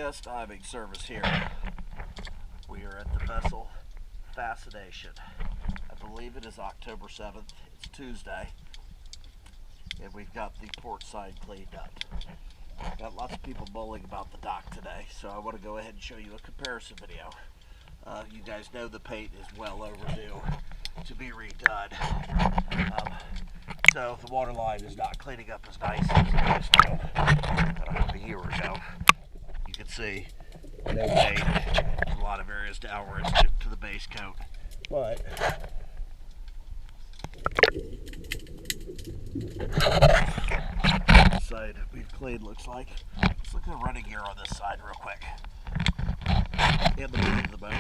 DS diving service here. We are at the vessel Facination. I believe it is October 7th. It's Tuesday. And we've got the port side cleaned up. Got lots of people mulling about the dock today, so I want to go ahead and show you a comparison video. You guys know the paint is well overdue to be redone. So the water line is not cleaning up as nice as it used to a year ago. You can see no paint, a lot of areas downwards to the base coat. But this side we've cleaned looks like. Let's look at the running gear on this side real quick. And the boot of the boat.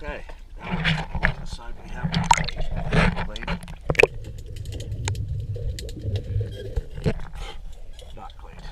Okay, now on this side we have the blade. Not cleaned.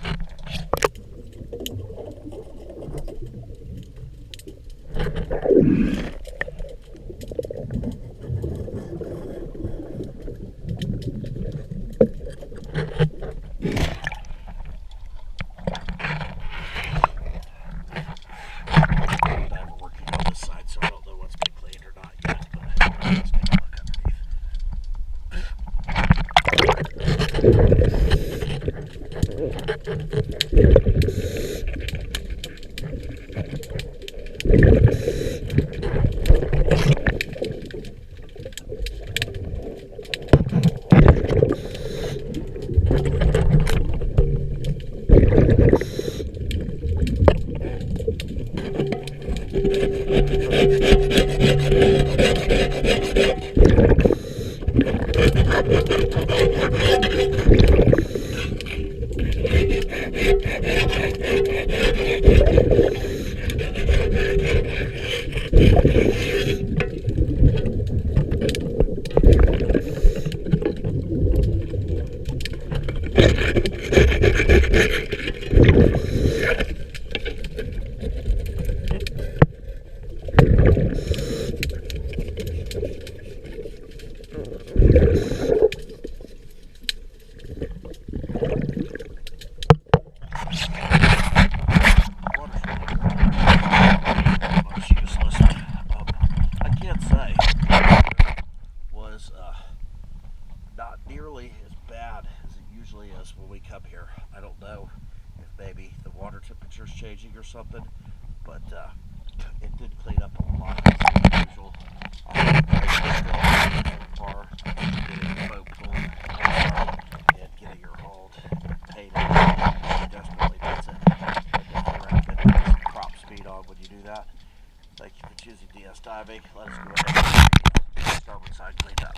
Not nearly as bad as it usually is when we come here. I don't know if maybe the water temperature is changing or something, but it did clean up a lot as usual. Getting the boat pulled and getting her hauled, painted, desperately needs it. I definitely recommend some prop speed on when you do that. Thank you for choosing DS Diving. Let us go ahead and get the starboard side cleaned up.